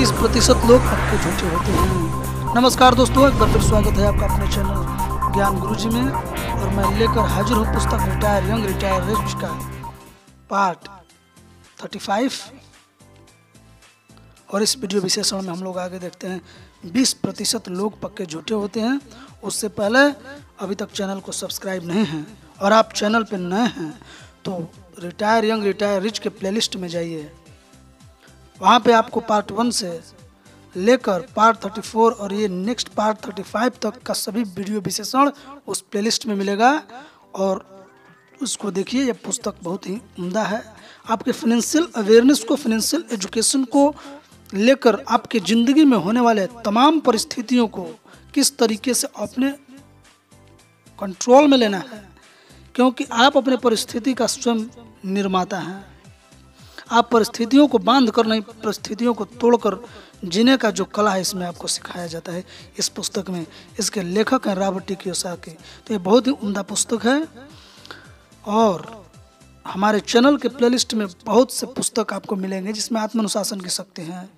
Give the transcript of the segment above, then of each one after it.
20% लोग पक्के झूठे होते हैं। नमस्कार दोस्तों, एक बार फिर स्वागत है आपका अपने चैनल ज्ञान गुरुजी में। और मैं लेकर हाजिर हूँ पुस्तक रिटायर यंग रिटायर रिच का पार्ट 35। और इस वीडियो विशेषण में हम लोग आगे देखते हैं 20% लोग पक्के झूठे होते हैं। उससे पहले अभी तक चैनल को सब्सक्राइब नहीं है और आप चैनल पर नए हैं तो रिटायर यंग रिटायर रिच के प्लेलिस्ट में जाइए। वहाँ पे आपको पार्ट 1 से लेकर पार्ट 34 और ये नेक्स्ट पार्ट 35 तक का सभी वीडियो विशेषण उस प्लेलिस्ट में मिलेगा और उसको देखिए। ये पुस्तक बहुत ही उम्दा है। आपके फाइनेंशियल अवेयरनेस को, फाइनेंशियल एजुकेशन को लेकर आपके ज़िंदगी में होने वाले तमाम परिस्थितियों को किस तरीके से अपने कंट्रोल में लेना है, क्योंकि आप अपने परिस्थिति का स्वयं निर्माता हैं। आप परिस्थितियों को बांध कर नहीं, परिस्थितियों को तोड़कर जीने का जो कला है इसमें आपको सिखाया जाता है इस पुस्तक में। इसके लेखक हैं रॉबर्ट कियोसाकी। तो ये बहुत ही उम्दा पुस्तक है और हमारे चैनल के प्लेलिस्ट में बहुत से पुस्तक आपको मिलेंगे जिसमें आत्मानुशासन की शक्ति है,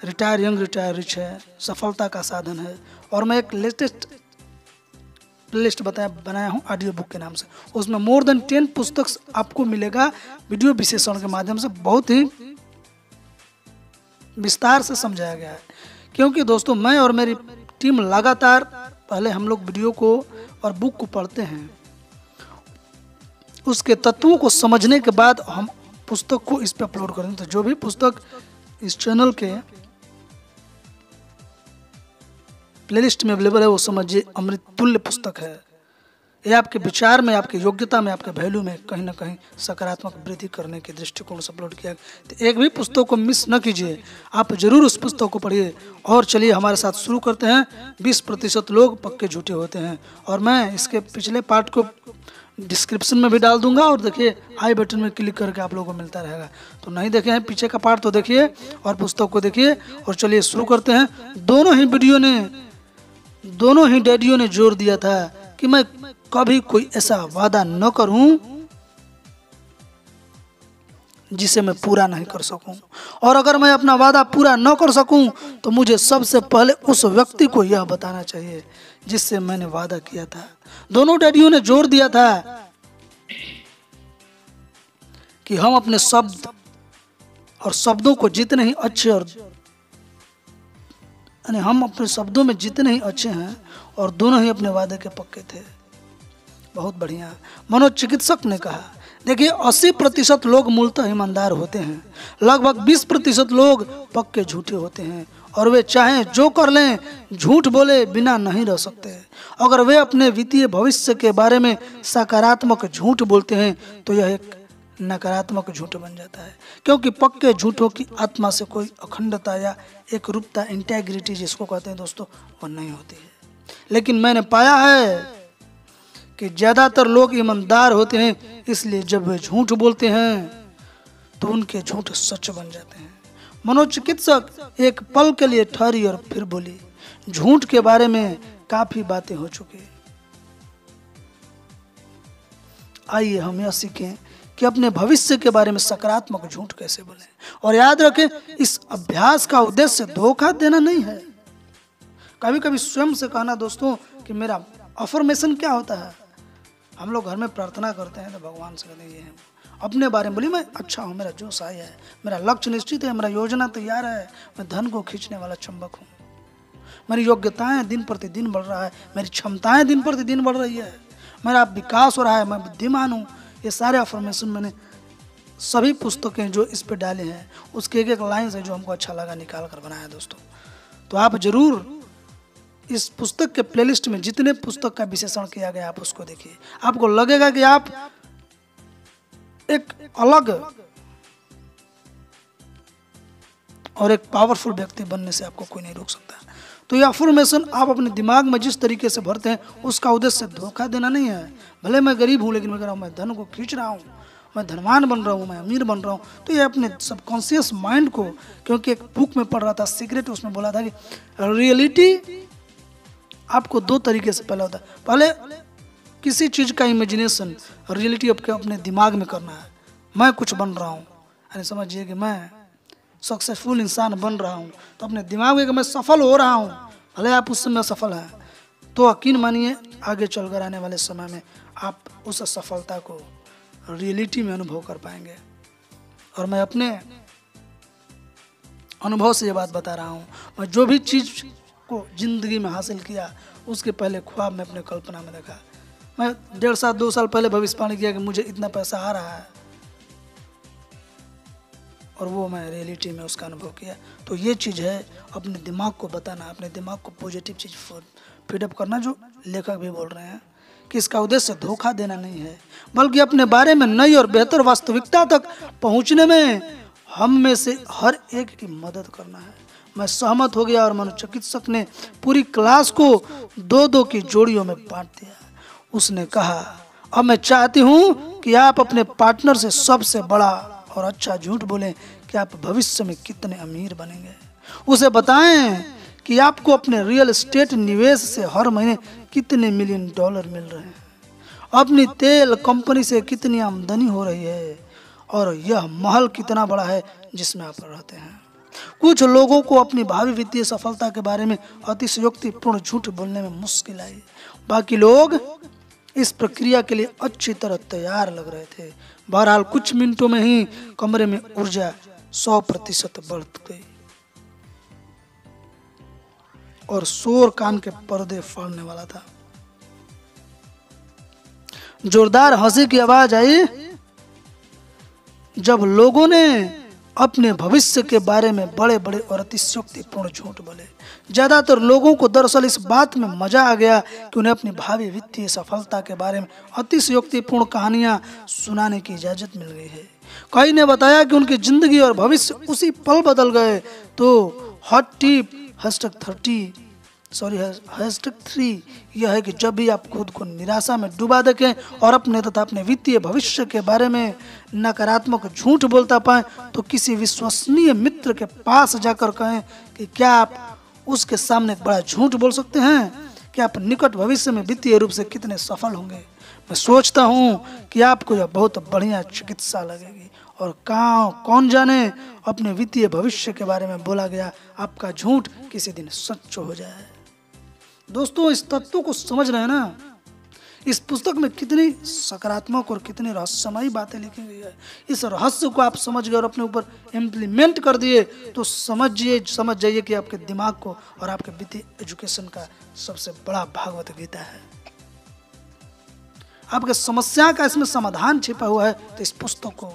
रिटायर यंग रिटायर रिच है, सफलता का साधन है। और मैं एक लेटेस्ट प्लेलिस्ट बनाया हूँ ऑडियो बुक के नाम से। उसमें मोर देन 10 पुस्तक आपको मिलेगा वीडियो विशेषण के माध्यम से। बहुत ही विस्तार से समझाया गया है, क्योंकि दोस्तों मैं और मेरी टीम लगातार पहले हम लोग वीडियो को और बुक को पढ़ते हैं, उसके तत्वों को समझने के बाद हम पुस्तक को इस पे अपलोड करेंगे। तो जो भी पुस्तक इस चैनल के प्लेलिस्ट में अवेलेबल है वो समझिए अमृत तुल्य पुस्तक है। ये आपके विचार में, आपकी योग्यता में, आपके वैल्यू में कहीं ना कहीं सकारात्मक वृद्धि करने के दृष्टिकोण से अपलोड किया। तो एक भी पुस्तक को मिस न कीजिए, आप जरूर उस पुस्तक को पढ़िए। और चलिए हमारे साथ शुरू करते हैं। 20% लोग पक्के झूठे होते हैं और मैं इसके पिछले पार्ट को डिस्क्रिप्शन में भी डाल दूंगा और देखिए आई बटन में क्लिक करके आप लोगों को मिलता रहेगा। तो नहीं देखे हैं पीछे का पार्ट तो देखिए और पुस्तक को देखिए। और चलिए शुरू करते हैं। दोनों ही डैडियों ने जोर दिया था कि मैं कभी कोई ऐसा वादा न करूं जिसे मैं पूरा नहीं कर सकूं, और अगर मैं अपना वादा पूरा न कर सकूं तो मुझे सबसे पहले उस व्यक्ति को यह बताना चाहिए जिससे मैंने वादा किया था। दोनों डैडियों ने जोर दिया था कि हम अपने शब्द और शब्दों को जितने ही अच्छे और हम अपने शब्दों में जितने ही अच्छे हैं और दोनों ही अपने वादे के पक्के थे। बहुत बढ़िया। मनोचिकित्सक ने कहा, देखिए 80% लोग मूलतः ईमानदार होते हैं, लगभग 20% लोग पक्के झूठे होते हैं और वे चाहे जो कर लें झूठ बोले बिना नहीं रह सकते। अगर वे अपने वित्तीय भविष्य के बारे में सकारात्मक झूठ बोलते हैं तो यह एक नकारात्मक झूठ बन जाता है, क्योंकि पक्के झूठों की आत्मा से कोई अखंडता या एक रूपता, इंटेग्रिटी जिसको कहते हैं दोस्तों, वो नहीं होती है। लेकिन मैंने पाया है कि ज्यादातर लोग ईमानदार होते हैं, इसलिए जब वे झूठ बोलते हैं तो उनके झूठ सच बन जाते हैं। मनोचिकित्सक एक पल के लिए ठहरी और फिर बोली, झूठ के बारे में काफी बातें हो चुकी, आइए हम यह सीखें कि अपने भविष्य के बारे में सकारात्मक झूठ कैसे बोलें। और याद रखें, इस अभ्यास का उद्देश्य धोखा देना नहीं है। कभी कभी स्वयं से कहना दोस्तों कि मेरा अफर्मेशन क्या होता है। हम लोग घर में प्रार्थना करते हैं तो भगवान से कहते हैं ये है, अपने बारे में बोली मैं अच्छा हूँ, मेरा जोश आया है, मेरा लक्ष्य निश्चित है, मेरा योजना तैयार है, मैं धन को खींचने वाला चुंबक हूँ, मेरी योग्यताएं दिन प्रतिदिन बढ़ रहा है, मेरी क्षमताएं दिन प्रतिदिन बढ़ रही है, मेरा विकास हो रहा है, मैं बुद्धिमान हूँ। ये सारे अफर्मेशन मैंने सभी पुस्तकें जो इस पे डाले हैं उसके एक एक लाइन से जो हमको अच्छा लगा निकाल कर बनाया दोस्तों। तो आप जरूर इस पुस्तक के प्लेलिस्ट में जितने पुस्तक का विशेषण किया गया आप उसको देखिए। आपको लगेगा कि आप एक अलग और एक पावरफुल व्यक्ति बनने से आपको कोई नहीं रोक सकता। तो ये अफर्मेशन आप अपने दिमाग में जिस तरीके से भरते हैं उसका उद्देश्य धोखा देना नहीं है। भले मैं गरीब हूँ लेकिन मैं कह रहा हूँ मैं धन को खींच रहा हूँ, मैं धनवान बन रहा हूँ, मैं अमीर बन रहा हूँ। तो ये अपने सबकॉन्शियस माइंड को, क्योंकि एक बुक में पढ़ रहा था सीक्रेट, उसमें बोला था कि रियलिटी आपको 2 तरीके से पहले होता है। पहले किसी चीज़ का इमेजिनेशन, रियलिटी आपके अपने दिमाग में करना है। मैं कुछ बन रहा हूँ, यानी समझिए कि मैं सक्सेसफुल इंसान बन रहा हूँ, तो अपने दिमाग में कि मैं सफल हो रहा हूँ, भले आप उस समय सफल हैं, तो यकीन मानिए आगे चलकर आने वाले समय में आप उस सफलता को रियलिटी में अनुभव कर पाएंगे। और मैं अपने अनुभव से ये बात बता रहा हूँ, मैं जो भी चीज़ को जिंदगी में हासिल किया उसके पहले ख्वाब में अपने कल्पना में देखा। मैं 1.5 साल 2 साल पहले भविष्यवाणी किया कि मुझे इतना पैसा आ रहा है, और वो मैं रियलिटी में उसका अनुभव किया। तो ये चीज़ है अपने दिमाग को बताना, अपने दिमाग को पॉजिटिव चीज़ फीडअप करना, जो लेखक भी बोल रहे हैं कि इसका उद्देश्य धोखा देना नहीं है, बल्कि अपने बारे में नई और बेहतर वास्तविकता तक पहुंचने में हम में से हर एक की मदद करना है। मैं सहमत हो गया और मनोचिकित्सक ने पूरी क्लास को 2-2 की जोड़ियों में बांट दिया। उसने कहा, अब मैं चाहती हूँ कि आप अपने पार्टनर से सबसे बड़ा और अच्छा झूठ बोलें कि आप भविष्य में कितने अमीर बनेंगे। उसे बताएं कि आपको अपने रियल एस्टेट निवेश से हर महीने कितने मिलियन डॉलर मिल रहे हैं, अपनी तेल कंपनी से कितनी आमदनी हो रही है, और यह महल कितना बड़ा है जिसमें आप रहते हैं। कुछ लोगों को अपनी भावी वित्तीय सफलता के बारे में अतिशयोक्तिपूर्ण झूठ बोलने में मुश्किल आई, बाकी लोग इस प्रक्रिया के लिए अच्छी तरह तैयार लग रहे थे। बहरहाल कुछ मिनटों में ही कमरे में ऊर्जा 100% बढ़ गई और शोर कान के पर्दे फाड़ने वाला था। जोरदार हंसी की आवाज आई जब लोगों ने अपने भविष्य के बारे में बड़े बड़े और अतिशयोक्तिपूर्ण झूठ बोले। ज्यादातर लोगों को दरअसल इस बात में मजा आ गया कि उन्हें अपनी भावी वित्तीय सफलता के बारे में अतिशयोक्तिपूर्ण कहानियां सुनाने की इजाजत मिल गई है। कई ने बताया कि उनकी जिंदगी और भविष्य उसी पल बदल गए। तो हॉट टिप #3 यह है कि जब भी आप खुद को निराशा में डूबा देखें और अपने तथा अपने वित्तीय भविष्य के बारे में नकारात्मक झूठ बोलता पाएं, तो किसी विश्वसनीय मित्र के पास जाकर कहें कि क्या आप उसके सामने एक बड़ा झूठ बोल सकते हैं कि आप निकट भविष्य में वित्तीय रूप से कितने सफल होंगे। मैं सोचता हूँ कि आपको यह बहुत बढ़िया चिकित्सा लगेगी, और कौन जाने अपने वित्तीय भविष्य के बारे में बोला गया आपका झूठ किसी दिन सच हो जाए। दोस्तों, इस तत्व को समझ रहे हैं ना? इस पुस्तक में कितनी सकारात्मक और कितनी रहस्यमयी बातें लिखी गई है। इस रहस्य को आप समझ गए और अपने ऊपर इम्प्लीमेंट कर दिए तो समझ जाइए कि आपके दिमाग को और आपके वित्तीय एजुकेशन का सबसे बड़ा भागवत गीता है। आपके समस्या का इसमें समाधान छिपा हुआ है। तो इस पुस्तक को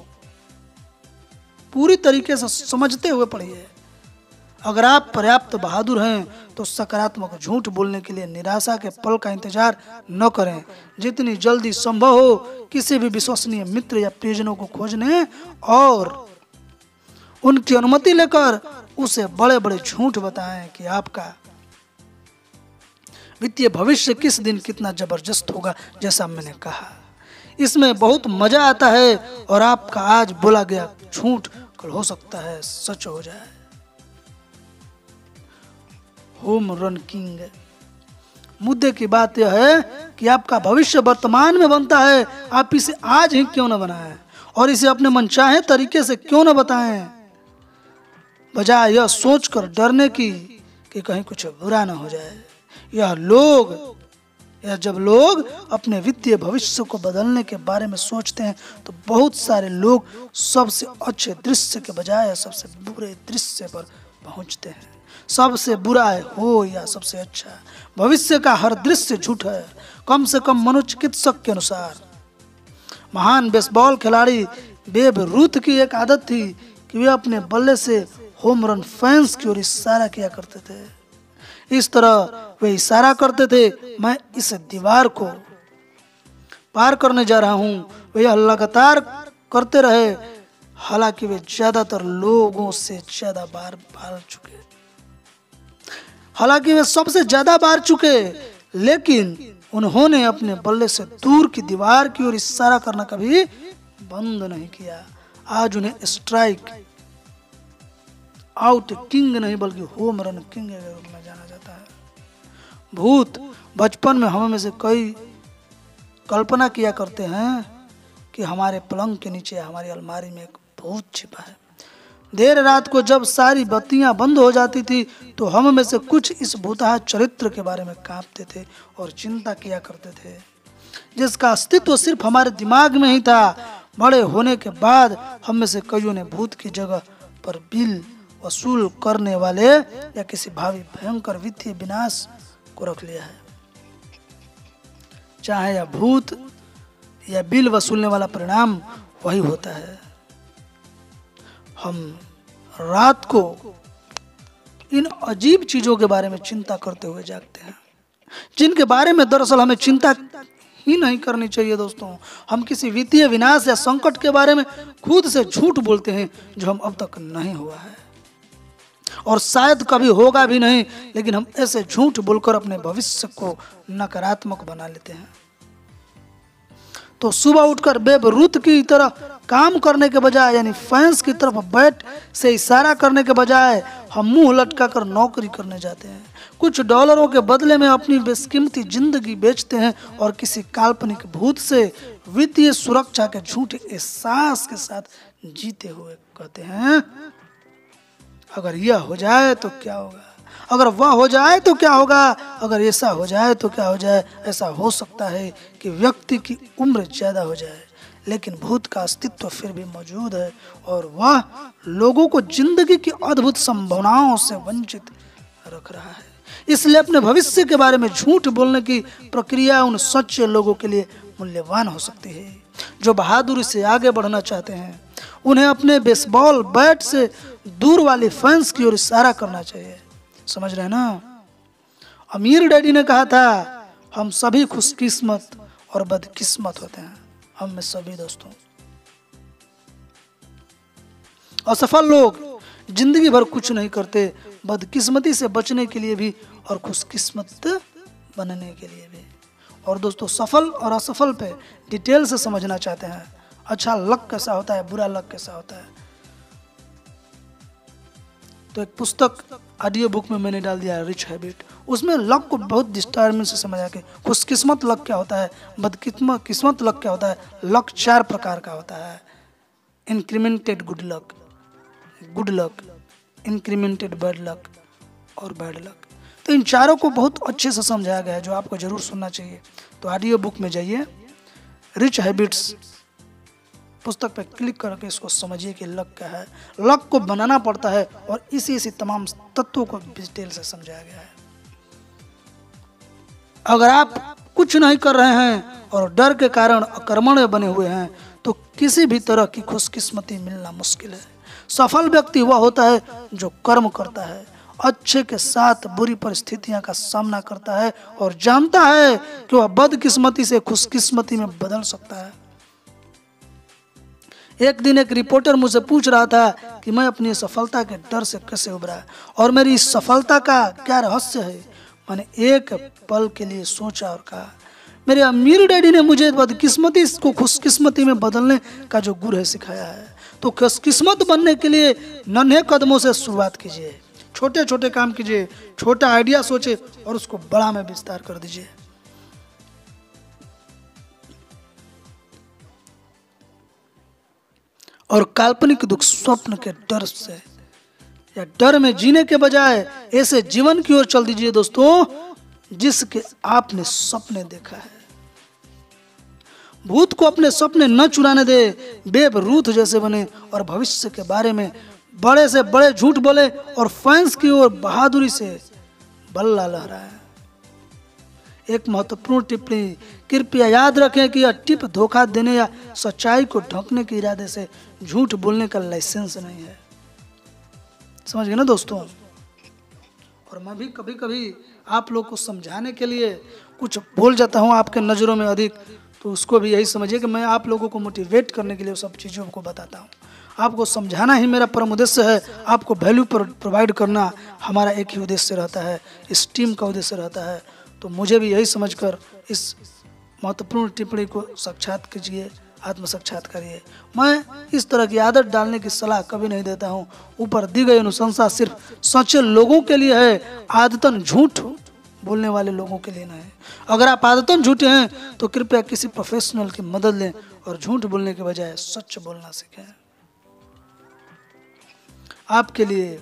पूरी तरीके से समझते हुए पढ़िए। अगर आप पर्याप्त बहादुर हैं तो सकारात्मक झूठ बोलने के लिए निराशा के पल का इंतजार न करें। जितनी जल्दी संभव हो किसी भी विश्वसनीय मित्र या परिजनों को खोजने और उनकी अनुमति लेकर उसे बड़े बड़े झूठ बताएं कि आपका वित्तीय भविष्य किस दिन कितना जबरदस्त होगा। जैसा मैंने कहा, इसमें बहुत मजा आता है और आपका आज बोला गया झूठ कल हो सकता है सच हो जाए। Home run king. मुद्दे की बात यह है कि आपका भविष्य वर्तमान में बनता है। आप इसे आज ही क्यों न बनाएं और इसे अपने मनचाहे तरीके से क्यों न बताएं, बजाय यह सोचकर डरने की कि कहीं कुछ बुरा न हो जाए। जब लोग अपने वित्तीय भविष्य को बदलने के बारे में सोचते हैं तो बहुत सारे लोग सबसे अच्छे दृश्य के बजाय सबसे बुरे दृश्य पर पहुंचते हैं। सबसे बुरा हो या सबसे अच्छा, भविष्य का हर दृश्य झूठ है। कम से कम मनोचिकित्सक के अनुसार महान बेसबॉल खिलाड़ी बेब रूथ की एक आदत थी कि वे अपने बल्ले से होम रन फैंस की ओर इशारा किया करते थे। इस तरह वे इशारा करते थे, मैं इस दीवार को पार करने जा रहा हूं। वे यह लगातार करते रहे, हालांकि वे ज्यादातर लोगों से ज्यादा बार चुके, हालांकि वे सबसे ज्यादा बार चुके, लेकिन उन्होंने अपने बल्ले से दूर की दीवार की ओर इशारा करना कभी बंद नहीं किया। आज उन्हें स्ट्राइक आउट किंग नहीं बल्कि होम रन किंग के रूप में जाना जाता है। भूत बचपन में हम में से कई कल्पना किया करते हैं कि हमारे पलंग के नीचे हमारी अलमारी में एक भूत छिपा है देर रात को जब सारी बत्तियां बंद हो जाती थी तो हम में से कुछ इस भूतहा चरित्र के बारे में कांपते थे और चिंता किया करते थे, जिसका अस्तित्व सिर्फ हमारे दिमाग में ही था। बड़े होने के बाद हम में से कईयों ने भूत की जगह पर बिल वसूल करने वाले या किसी भावी भयंकर वित्तीय विनाश को रख लिया है। चाहे या भूत या बिल वसूलने वाला परिणाम वही होता है। हम रात को इन अजीब चीजों के बारे में चिंता करते हुए जागते हैं, जिनके बारे में दरअसल हमें चिंता ही नहीं करनी चाहिए। दोस्तों, हम किसी वित्तीय विनाश या संकट के बारे में खुद से झूठ बोलते हैं जो हम अब तक नहीं हुआ है और शायद कभी होगा भी नहीं, लेकिन हम ऐसे झूठ बोलकर अपने भविष्य को नकारात्मक बना लेते हैं। तो सुबह उठकर बेब रूथ की तरह काम करने के बजाय, यानी फैंस की तरफ बैट से इशारा करने के बजाय हम मुंह लटकाकर नौकरी करने जाते हैं। कुछ डॉलरों के बदले में अपनी बेशकीमती जिंदगी बेचते हैं और किसी काल्पनिक भूत से वित्तीय सुरक्षा के झूठे एहसास के साथ जीते हुए कहते हैं, अगर यह हो जाए तो क्या होगा, अगर वह हो जाए तो क्या होगा, अगर ऐसा हो जाए तो क्या हो जाए। ऐसा हो सकता है कि व्यक्ति की उम्र ज्यादा हो जाए, लेकिन भूत का अस्तित्व फिर भी मौजूद है और वह लोगों को जिंदगी की अद्भुत संभावनाओं से वंचित रख रहा है। इसलिए अपने भविष्य के बारे में झूठ बोलने की प्रक्रिया उन सच्चे लोगों के लिए मूल्यवान हो सकती है जो बहादुरी से आगे बढ़ना चाहते हैं। उन्हें अपने बेसबॉल बैट से दूर वाली फैंस की ओर इशारा करना चाहिए। समझ रहे हैं ना? अमीर डैडी ने कहा था, हम सभी खुशकिस्मत और बदकिस्मत होते हैं। हम में सभी दोस्तों, असफल लोग जिंदगी भर कुछ नहीं करते, बदकिस्मती से बचने के लिए भी और खुशकिस्मत बनने के लिए भी। और दोस्तों, सफल और असफल पे डिटेल से समझना चाहते हैं, अच्छा लक कैसा होता है, बुरा लक कैसा होता है, तो एक पुस्तक ऑडियो बुक में मैंने डाल दिया है, रिच हैबिट। उसमें लक को बहुत विस्तार से समझा के, खुशकिस्मत लक क्या होता है, बदकिस्मत लक क्या होता है। लक 4 प्रकार का होता है, incremented good luck, incremented bad luck और बैड लक। तो इन चारों को बहुत अच्छे से समझाया गया है, जो आपको जरूर सुनना चाहिए। तो ऑडियो बुक में जाइए, रिच हैबिट्स पुस्तक पे क्लिक करके इसको समझिए कि लक क्या है। लक को बनाना पड़ता है और इसी तमाम तत्वों को डिटेल से समझाया गया है। अगर आप कुछ नहीं कर रहे हैं और डर के कारण अकर्मण्य बने हुए हैं तो किसी भी तरह की खुशकिस्मती मिलना मुश्किल है। सफल व्यक्ति वह होता है जो कर्म करता है, अच्छे के साथ बुरी परिस्थितियों का सामना करता है और जानता है कि वह बदकिस्मती से खुशकिस्मती में बदल सकता है। एक दिन एक रिपोर्टर मुझसे पूछ रहा था कि मैं अपनी सफलता के डर से कैसे उबरा और मेरी इस सफलता का क्या रहस्य है। मैंने एक पल के लिए सोचा और कहा, मेरे अमीर डैडी ने मुझे बदकिस्मती को खुशकिस्मती में बदलने का जो गुर है सिखाया है। तो खुशकिस्मत बनने के लिए नन्हे कदमों से शुरुआत कीजिए, छोटे छोटे काम कीजिए, छोटा आइडिया सोचे और उसको बड़ा में विस्तार कर दीजिए। और काल्पनिक दुख स्वप्न के डर से या डर में जीने के बजाय ऐसे जीवन की ओर चल दीजिए दोस्तों जिसके आपने सपने देखा है। भूत को अपने सपने न चुराने दे, बेब रूथ जैसे बने और भविष्य के बारे में बड़े से बड़े झूठ बोले और फैंस की ओर बहादुरी से बल्ला लहराए। एक महत्वपूर्ण टिप्पणी, कृपया याद रखें कि यह टिप धोखा देने या सच्चाई को ढकने के इरादे से झूठ बोलने का लाइसेंस नहीं है। समझ गए ना दोस्तों? और मैं भी कभी कभी आप लोग को समझाने के लिए कुछ बोल जाता हूँ आपके नज़रों में अधिक, तो उसको भी यही समझिए कि मैं आप लोगों को मोटिवेट करने के लिए सब चीज़ों को बताता हूँ। आपको समझाना ही मेरा परम उद्देश्य है, आपको वैल्यू प्रोवाइड करना हमारा एक ही उद्देश्य रहता है, इस टीम का उद्देश्य रहता है। तो मुझे भी यही समझकर इस महत्वपूर्ण टिप्पणी को साक्षात कीजिए, आत्म साक्षात करिए। मैं इस तरह की आदत डालने की सलाह कभी नहीं देता हूँ। ऊपर दी गई अनुशंसा सिर्फ सच्चे लोगों के लिए है, आदतन झूठ बोलने वाले लोगों के लिए नहीं। अगर आप आदतन झूठे हैं तो कृपया किसी प्रोफेशनल की मदद लें और झूठ बोलने के बजाय सच बोलना सीखें। आपके लिए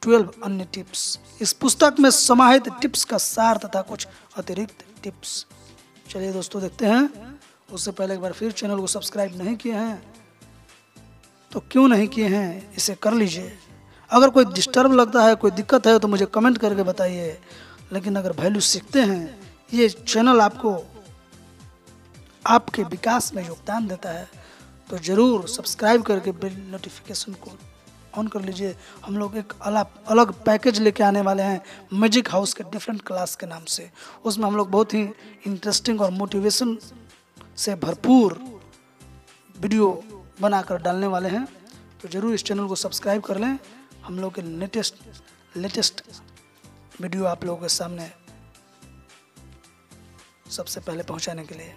12 अन्य टिप्स। इस पुस्तक में समाहित टिप्स का सार तथा कुछ अतिरिक्त टिप्स। चलिए दोस्तों देखते हैं। उससे पहले एक बार फिर चैनल को सब्सक्राइब नहीं किए हैं तो क्यों नहीं किए हैं, इसे कर लीजिए। अगर कोई डिस्टर्ब लगता है, कोई दिक्कत है तो मुझे कमेंट करके बताइए। लेकिन अगर वैल्यू सीखते हैं, ये चैनल आपको आपके विकास में योगदान देता है, तो ज़रूर सब्सक्राइब करके बेल नोटिफिकेशन को ऑन कर लीजिए। हम लोग एक अलग पैकेज लेके आने वाले हैं मैजिक हाउस के डिफरेंट क्लास के नाम से। उसमें हम लोग बहुत ही इंटरेस्टिंग और मोटिवेशन से भरपूर वीडियो बनाकर डालने वाले हैं। तो ज़रूर इस चैनल को सब्सक्राइब कर लें, हम लोग के लेटेस्ट वीडियो आप लोगों के सामने सबसे पहले पहुंचाने के लिए।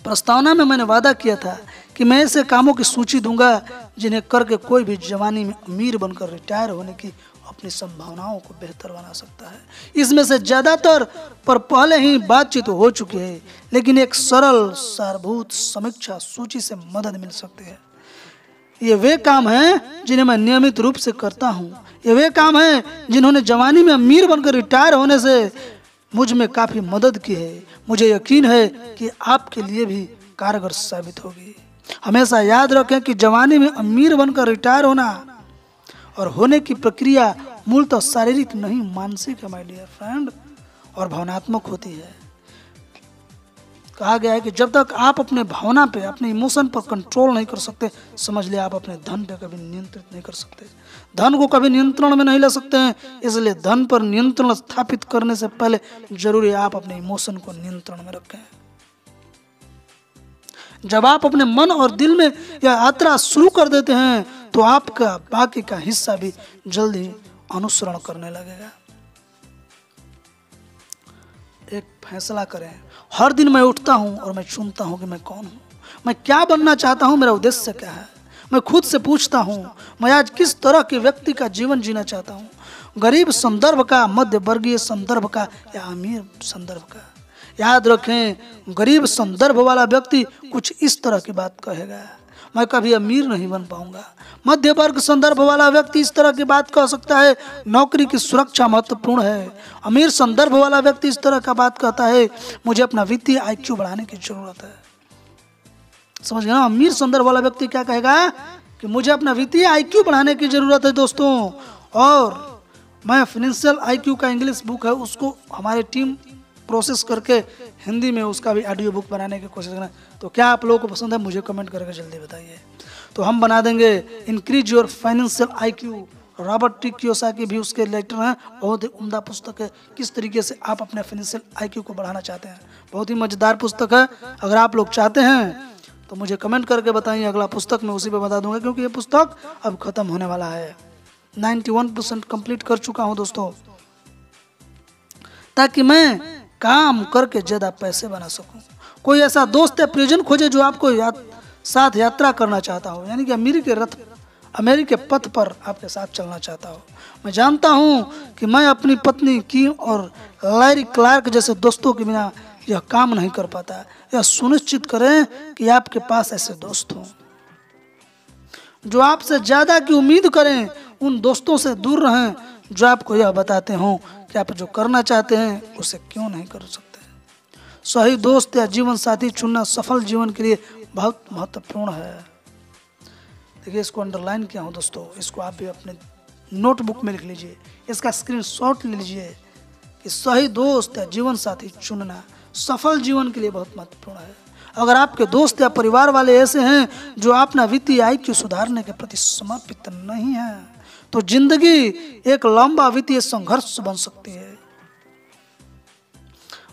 प्रस्तावना में मैंने वादा किया था कि मैं ऐसे कामों की सूची दूंगा जिन्हें करके कोई भी जवानी में अमीर बनकर रिटायर होने की अपनी संभावनाओं को बेहतर बना सकता है। इसमें से ज़्यादातर पर पहले ही बातचीत हो चुकी है, लेकिन एक सरल सारभूत समीक्षा सूची से मदद मिल सकती है। ये वे काम हैं जिन्हें मैं नियमित रूप से करता हूँ। ये वे काम हैं जिन्होंने जवानी में अमीर बनकर रिटायर होने से मुझ में काफ़ी मदद की है। मुझे यकीन है कि आपके लिए भी कारगर साबित होगी। हमेशा याद रखें कि जवानी में अमीर बनकर रिटायर होना और होने की प्रक्रिया मूलतः शारीरिक नहीं, मानसिक है माय डियर फ्रेंड, और भावनात्मक होती है। कहा गया है कि जब तक आप अपने भावना पे, अपने इमोशन पर कंट्रोल नहीं कर सकते, समझ लिया आप अपने धन पे कभी नियंत्रित नहीं कर सकते। धन को कभी नियंत्रण में नहीं ला सकते हैं। इसलिए धन पर नियंत्रण स्थापित करने से पहले जरूरी है आप अपने इमोशन को नियंत्रण में रखें। जब आप अपने मन और दिल में यह यात्रा शुरू कर देते हैं तो आपका बाकी का हिस्सा भी जल्द ही अनुसरण करने लगेगा। एक फैसला करें। हर दिन मैं उठता हूं और मैं चुनता हूं कि मैं कौन हूं, मैं क्या बनना चाहता हूं, मेरा उद्देश्य क्या है। मैं खुद से पूछता हूं मैं आज किस तरह के व्यक्ति का जीवन जीना चाहता हूं, गरीब संदर्भ का, मध्य वर्गीय संदर्भ का या अमीर संदर्भ का। याद रखें, गरीब संदर्भ वाला व्यक्ति कुछ इस तरह की बात कहेगा, मैं कभी अमीर नहीं बन पाऊंगा। मध्य वर्ग संदर्भ वाला व्यक्ति इस तरह की बात कह सकता है, नौकरी की सुरक्षा महत्वपूर्ण है। अमीर संदर्भ वाला व्यक्ति इस तरह का बात कहता है, मुझे अपना वित्तीय IQ बढ़ाने की जरूरत है। समझ गए ना? अमीर संदर्भ वाला व्यक्ति क्या कहेगा कि मुझे अपना वित्तीय IQ बढ़ाने की जरूरत है दोस्तों। और मैं फाइनेंशियल IQ का इंग्लिश बुक है, उसको हमारी टीम प्रोसेस करके हिंदी में उसका भी ऑडियो बुक बनाने की कोशिश करना। तो क्या आप लोगों को पसंद है, मुझे कमेंट करके जल्दी बताइए। तो हम बना देंगे increase your financial IQ। Robert T Kiyosaki भी उसके लेटर हैं, बहुत ही उम्दा पुस्तक है, किस तरीके से आप अपने फाइनेंशियल IQ को बढ़ाना चाहते हैं। बहुत ही मजेदार पुस्तक है। अगर आप लोग चाहते हैं तो मुझे कमेंट करके बताइए, अगला पुस्तक मैं उसी पे बता दूंगा, क्योंकि ये पुस्तक अब खत्म होने वाला है। 91% कंप्लीट कर चुका हूँ दोस्तों, ताकि मैं काम करके ज्यादा पैसे बना सकूं। कोई ऐसा दोस्त या प्रियजन खोजे जो आपको साथ यात्रा करना चाहता हो, यानी कि अमेरिका के पथ पर आपके साथ चलना चाहता हो। मैं जानता हूं कि मैं अपनी पत्नी की और लैरी क्लार्क जैसे दोस्तों के बिना यह काम नहीं कर पाता। यह सुनिश्चित करें कि आपके पास ऐसे दोस्त हों जो आपसे ज्यादा की उम्मीद करें। उन दोस्तों से दूर रहें जो आपको यह बताते हों कि आप जो करना चाहते हैं उसे क्यों नहीं कर सकते। सही दोस्त या जीवन साथी चुनना सफल जीवन के लिए बहुत महत्वपूर्ण है। देखिए, इसको अंडरलाइन किया हूँ दोस्तों, इसको आप भी अपने नोटबुक में लिख लीजिए, इसका स्क्रीनशॉट ले लीजिए कि सही दोस्त या जीवन साथी चुनना सफल जीवन के लिए बहुत महत्वपूर्ण है। अगर आपके दोस्त या परिवार वाले ऐसे हैं जो अपना वित्तीय IQ सुधारने के प्रति समर्पित नहीं है, तो जिंदगी एक लंबा वित्तीय संघर्ष बन सकती है।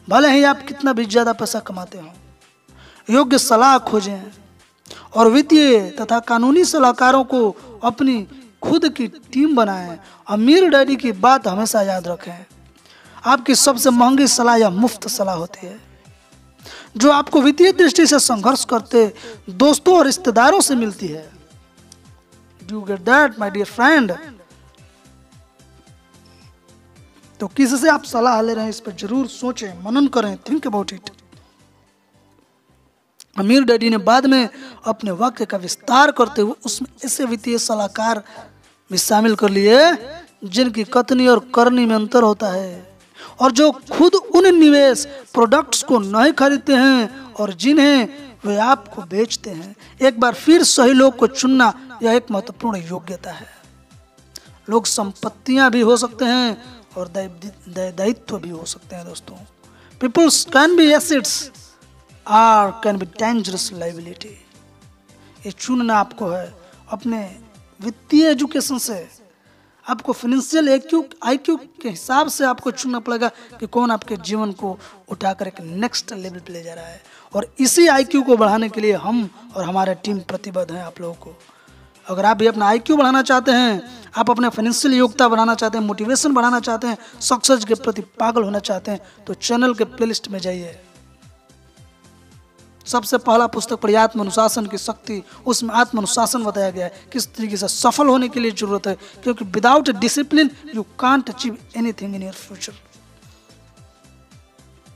भले ही आप कितना भी ज्यादा पैसा कमाते हो, योग्य सलाह खोजें और वित्तीय तथा कानूनी सलाहकारों को अपनी खुद की टीम बनाएं। अमीर डैडी की बात हमेशा याद रखें, आपकी सबसे महंगी सलाह या मुफ्त सलाह होती है जो आपको वित्तीय दृष्टि से संघर्ष करते दोस्तों और रिश्तेदारों से मिलती है। Do you get that my dear friend? तो किससे आप सलाह ले रहे हैं, इस पर जरूर सोचें, मनन करें, थिंक अबाउट इट। अमीर डैडी ने बाद में अपने वाक्य का विस्तार करते हुए उसमें ऐसे वित्तीय सलाहकार भी शामिल कर लिए जिनकी कथनी और करनी में अंतर होता है और जो खुद उन निवेश प्रोडक्ट्स को नहीं खरीदते हैं और जिन्हें वे आपको बेचते हैं। एक बार फिर सही लोग को चुनना यह एक महत्वपूर्ण योग्यता है। लोग संपत्तियां भी हो सकते हैं और दायित्व भी हो सकते हैं दोस्तों। पीपल्स कैन बी एसेट्स और कैन बी डेंजरस लायबिलिटी। ये चुनना आपको है अपने वित्तीय एजुकेशन से। आपको फाइनेंशियल आईक्यू के हिसाब से आपको चुनना पड़ेगा कि कौन आपके जीवन को उठाकर एक नेक्स्ट लेवल पे ले जा रहा है। और इसी आईक्यू को बढ़ाने के लिए हम और हमारा टीम प्रतिबद्ध हैं आप लोगों को। अगर आप भी अपना आईक्यू बढ़ाना चाहते हैं, आप अपने फाइनेंशियल योग्यता बढ़ाना चाहते हैं, मोटिवेशन बढ़ाना चाहते हैं, सक्सेस के प्रति पागल होना चाहते हैं, तो चैनल के प्लेलिस्ट में जाइए। सबसे पहला पुस्तक पढ़िए आत्म अनुशासन की शक्ति। उसमें आत्म अनुशासन बताया गया है किस तरीके से सफल होने के लिए जरूरत है, क्योंकि without discipline you can't achieve anything in your future.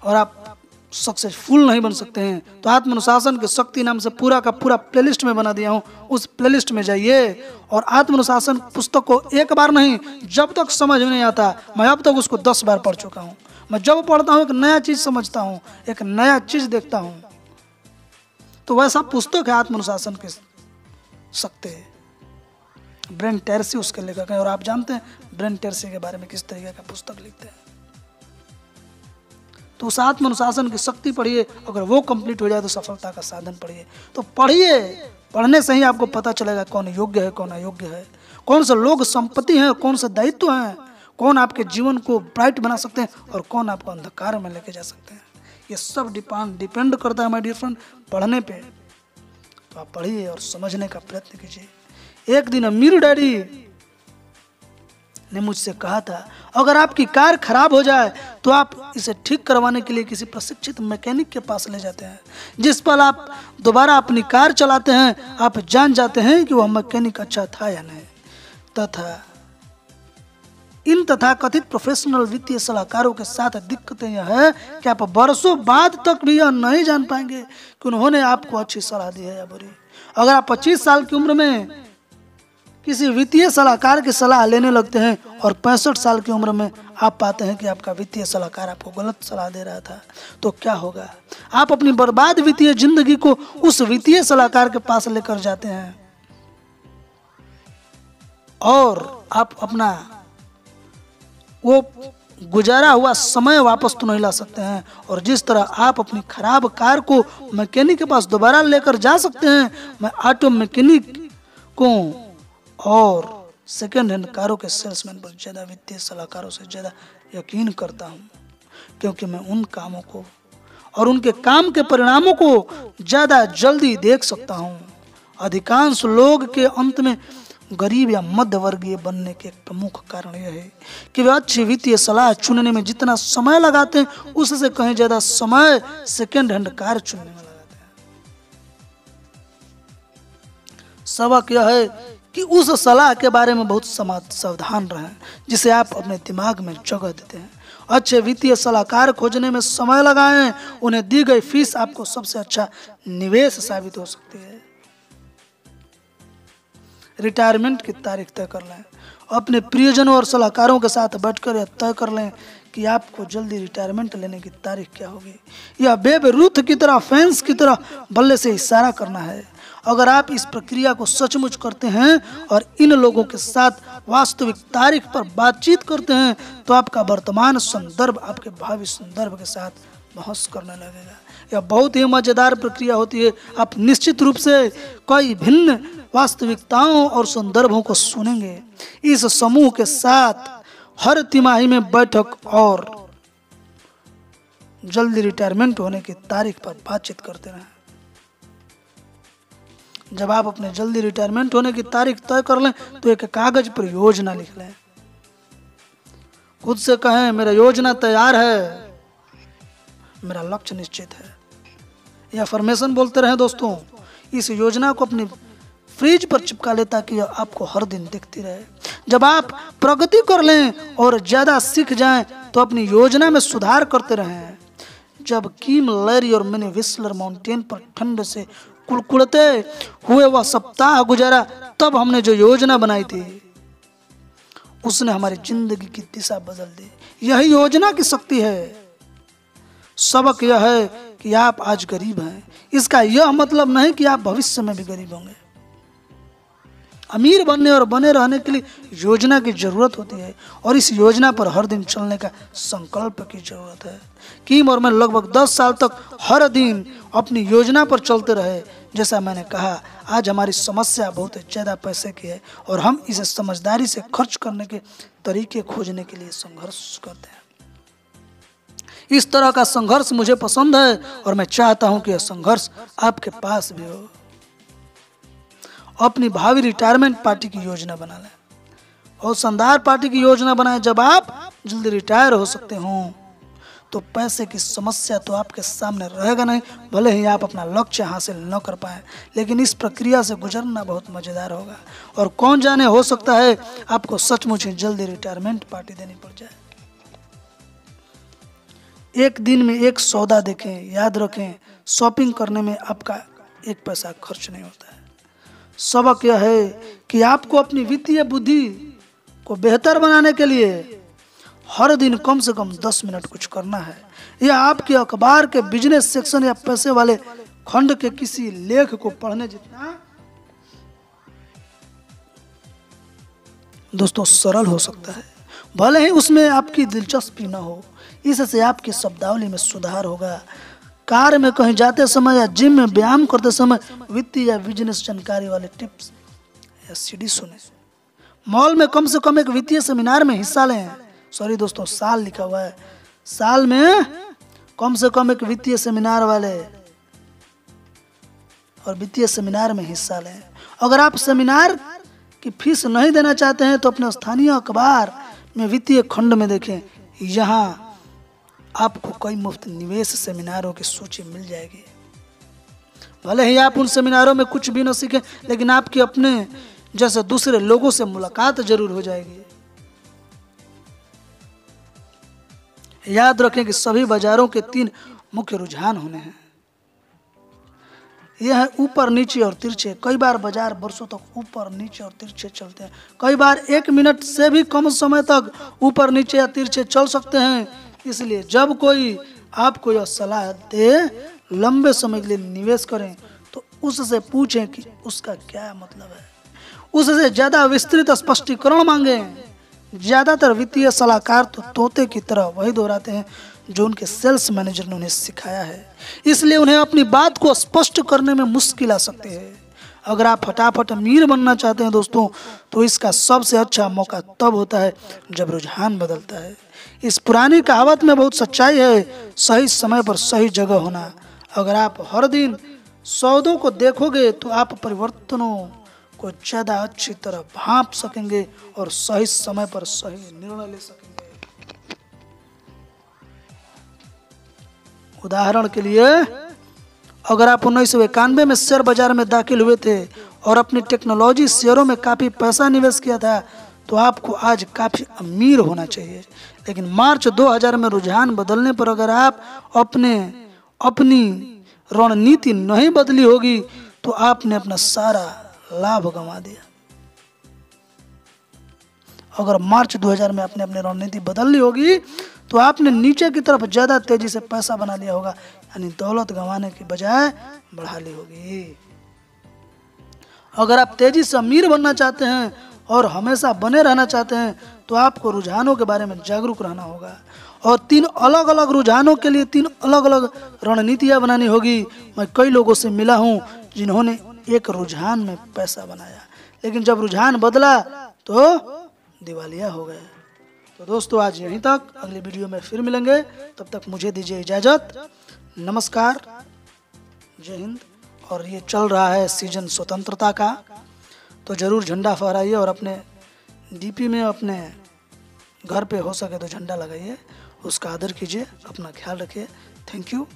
और आप सक्सेसफुल नहीं बन सकते हैं। तो आत्म अनुशासन की शक्ति नाम से पूरा का पूरा प्लेलिस्ट में बना दिया हूँ, उस प्लेलिस्ट में जाइए और आत्म अनुशासन पुस्तक को एक बार नहीं, जब तक समझ में नहीं आता, मैं अब तक उसको 10 बार पढ़ चुका हूँ। मैं जब पढ़ता हूँ एक नया चीज समझता हूँ, एक नया चीज देखता हूँ। तो वैसा पुस्तक है आत्म अनुशासन की शक्ति। ब्रेन टर्सी उसके लेखक है और आप जानते हैं ब्रेन टर्सी के बारे में किस तरीके का पुस्तक लिखते हैं। तो उस आत्म अनुशासन की शक्ति पढ़िए। अगर वो कंप्लीट हो जाए तो सफलता का साधन पढ़िए। तो पढ़िए, पढ़ने से ही आपको पता चलेगा कौन योग्य है कौन अयोग्य है, कौन से लोग संपत्ति हैं, कौन से दायित्व हैं, कौन आपके जीवन को ब्राइट बना सकते हैं और कौन आपको अंधकार में लेके जा सकते हैं। ये सब डिपेंड करता है माय डियर फ्रेंड पढ़ने पे। तो आप पढ़िए और समझने का प्रयत्न कीजिए। एक दिन अमीर डैडी ने मुझसे कहा था, अगर आपकी कार खराब हो जाए तो आप इसे ठीक करवाने के लिए किसी प्रशिक्षित मैकेनिक के पास ले जाते हैं। जिस पल आप दोबारा अपनी कार चलाते हैं आप जान जाते हैं कि वह मैकेनिक अच्छा था या नहीं। इन तथाकथित प्रोफेशनल वित्तीय सलाहकारों के साथ दिक्कतें यह है कि आप वर्षों बाद तक भी यह नहीं जान पाएंगे कि उन्होंने आपको अच्छी सलाह दी है या बुरी। अगर आप 25 साल की उम्र में किसी वित्तीय सलाहकार की सलाह लेने लगते हैं और 65 साल की उम्र में आप पाते हैं कि आपका वित्तीय सलाहकार आपको गलत सलाह दे रहा था, तो क्या होगा? आप अपनी बर्बाद वित्तीय जिंदगी को उस वित्तीय सलाहकार के पास लेकर जाते हैं और आप अपना वो गुजारा हुआ समय वापस तो नहीं ला सकते हैं। और जिस तरह आप अपनी खराब कार को मैकेनिक के पास दोबारा लेकर जा सकते हैं, मैं ऑटो मैकेनिक को और सेकेंड हैंड कारों के सेल्समैन पर ज़्यादा, वित्तीय सलाहकारों से ज़्यादा यकीन करता हूँ, क्योंकि मैं उन कामों को और उनके काम के परिणामों को ज़्यादा जल्दी देख सकता हूँ। अधिकांश लोग के अंत में गरीब या मध्य वर्गीय बनने के एक प्रमुख कारण यह है कि वे अच्छी वित्तीय सलाह चुनने में जितना समय लगाते हैं उससे कहीं ज्यादा समय सेकेंड हैंड कार चुनने में लगाते हैं। सबक यह है कि उस सलाह के बारे में बहुत सावधान रहें जिसे आप अपने दिमाग में जगह देते हैं। अच्छे वित्तीय सलाहकार खोजने में समय लगाएं, उन्हें दी गई फीस आपको सबसे अच्छा निवेश साबित हो सकती है। रिटायरमेंट की तारीख तय कर लें। अपने प्रियजनों और सलाहकारों के साथ बैठकर यह तय कर लें कि आपको जल्दी रिटायरमेंट लेने की तारीख क्या होगी। यह बेब रूथ की तरह, फैंस की तरह बल्ले से इशारा करना है। अगर आप इस प्रक्रिया को सचमुच करते हैं और इन लोगों के साथ वास्तविक तारीख पर बातचीत करते हैं तो आपका वर्तमान संदर्भ आपके भावी संदर्भ के साथ बहस करने लगेगा। यह बहुत ही मजेदार प्रक्रिया होती है। आप निश्चित रूप से कई भिन्न वास्तविकताओं और संदर्भों को सुनेंगे। इस समूह के साथ हर तिमाही में बैठक और जल्दी रिटायरमेंट होने की तारीख पर बातचीत करते रहें। जब आप अपने जल्दी रिटायरमेंट होने की तारीख तय कर लें तो एक कागज पर योजना लिख लें। खुद से कहें, मेरा योजना तैयार है, मेरा लक्ष्य निश्चित है। यह अफर्मेशन बोलते रहें दोस्तों। इस योजना को अपनी फ्रिज पर चिपका ले ताकि यह आपको हर दिन दिखती रहे। जब आप प्रगति कर लें और ज्यादा सीख जाएं तो अपनी योजना में सुधार करते रहें। जब किम लैरी और मैंने व्हिस्लर माउंटेन पर ठंड से कुड़कुड़ते हुए वह सप्ताह गुजारा, तब हमने जो योजना बनाई थी उसने हमारी जिंदगी की दिशा बदल दी। यही योजना की शक्ति है। सबक यह है कि आप आज गरीब हैं, इसका यह मतलब नहीं कि आप भविष्य में भी गरीब होंगे। अमीर बनने और बने रहने के लिए योजना की जरूरत होती है और इस योजना पर हर दिन चलने का संकल्प की जरूरत है। किम और मैं लगभग 10 साल तक हर दिन अपनी योजना पर चलते रहे। जैसा मैंने कहा, आज हमारी समस्या बहुत ज़्यादा पैसे की है और हम इसे समझदारी से खर्च करने के तरीके खोजने के लिए संघर्ष करते हैं। इस तरह का संघर्ष मुझे पसंद है और मैं चाहता हूं कि यह संघर्ष आपके पास भी हो। अपनी भावी रिटायरमेंट पार्टी की योजना बना लें और शानदार पार्टी की योजना बनाएं। जब आप जल्दी रिटायर हो सकते हो तो पैसे की समस्या तो आपके सामने रहेगा नहीं। भले ही आप अपना लक्ष्य हासिल न कर पाए, लेकिन इस प्रक्रिया से गुजरना बहुत मजेदार होगा और कौन जाने, हो सकता है आपको सचमुच ही जल्दी रिटायरमेंट पार्टी देनी पड़ जाए। एक दिन में एक सौदा देखें। याद रखें, शॉपिंग करने में आपका 1 पैसा खर्च नहीं होता है। सबक यह है कि आपको अपनी वित्तीय बुद्धि को बेहतर बनाने के लिए हर दिन कम से कम 10 मिनट कुछ करना है। यह आपके अखबार के बिजनेस सेक्शन या पैसे वाले खंड के किसी लेख को पढ़ने जितना दोस्तों सरल हो सकता है। भले ही उसमें आपकी दिलचस्पी न हो, इससे आपकी शब्दावली में सुधार होगा। कार में कहीं जाते समय या जिम में व्यायाम करते समय वित्तीय या बिजनेस जानकारी वाले टिप्स या सीडी सुने। मॉल में कम से कम एक वित्तीय सेमिनार में हिस्सा लें। सॉरी दोस्तों, साल लिखा हुआ है। साल में कम से कम एक वित्तीय सेमिनार वाले और वित्तीय सेमिनार में हिस्सा लें। अगर आप सेमिनार की फीस नहीं देना चाहते हैं तो अपने स्थानीय अखबार में वित्तीय खंड में देखें। यहाँ आपको कई मुफ्त निवेश सेमिनारों की सूची मिल जाएगी। भले ही आप उन सेमिनारों में कुछ भी न सीखें, लेकिन आपकी अपने जैसे दूसरे लोगों से मुलाकात जरूर हो जाएगी। याद रखें कि सभी बाजारों के 3 मुख्य रुझान होने हैं। यह है ऊपर नीचे और तिरछे। कई बार बाजार वर्षों तक ऊपर नीचे और तिरछे चलते हैं। कई बार 1 मिनट से भी कम समय तक ऊपर नीचे या तिरछे चल सकते हैं। इसलिए जब कोई आपको यह सलाह दे लंबे समय के लिए निवेश करें तो उससे पूछें कि उसका क्या मतलब है। उससे ज्यादा विस्तृत स्पष्टीकरण मांगें। ज्यादातर वित्तीय सलाहकार तो तोते की तरह वही दोहराते हैं जो उनके सेल्स मैनेजर ने उन्हें सिखाया है। इसलिए उन्हें अपनी बात को स्पष्ट करने में मुश्किल आ सकती है। अगर आप फटाफट अमीर बनना चाहते हैं दोस्तों, तो इसका सबसे अच्छा मौका तब होता है जब रुझान बदलता है। इस पुरानी कहावत में बहुत सच्चाई है, सही समय पर सही जगह होना। अगर आप हर दिन सौदों को देखोगे तो आप परिवर्तनों को ज्यादा अच्छी तरह भांप सकेंगे और सही समय पर सही निर्णय ले सकेंगे। उदाहरण के लिए, अगर आप 1991 में शेयर बाजार में दाखिल हुए थे और अपनी टेक्नोलॉजी शेयरों में काफी पैसा निवेश किया था तो आपको आज काफी अमीर होना चाहिए। लेकिन मार्च 2000 में रुझान बदलने पर अगर आप अपनी रणनीति नहीं बदली होगी तो आपने अपना सारा लाभ गंवा दिया। अगर मार्च 2000 में आपने अपनी रणनीति बदल ली होगी तो आपने नीचे की तरफ ज्यादा तेजी से पैसा बना लिया होगा, यानी दौलत गंवाने की बजाय बढ़ा ली होगी। अगर आप तेजी से अमीर बनना चाहते हैं और हमेशा बने रहना चाहते हैं तो आपको रुझानों के बारे में जागरूक रहना होगा और 3 अलग अलग रुझानों के लिए 3 अलग अलग रणनीतियां बनानी होगी। मैं कई लोगों से मिला हूं जिन्होंने एक रुझान में पैसा बनाया, लेकिन जब रुझान बदला तो दिवालिया हो गए। तो दोस्तों आज यहीं तक, अगले वीडियो में फिर मिलेंगे। तब तक मुझे दीजिए इजाजत। नमस्कार, जय हिंद। और ये चल रहा है सीजन स्वतंत्रता का, तो जरूर झंडा फहराइए और अपने डीपी में अपने घर पे हो सके तो झंडा लगाइए, उसका आदर कीजिए, अपना ख्याल रखिए। Thank you.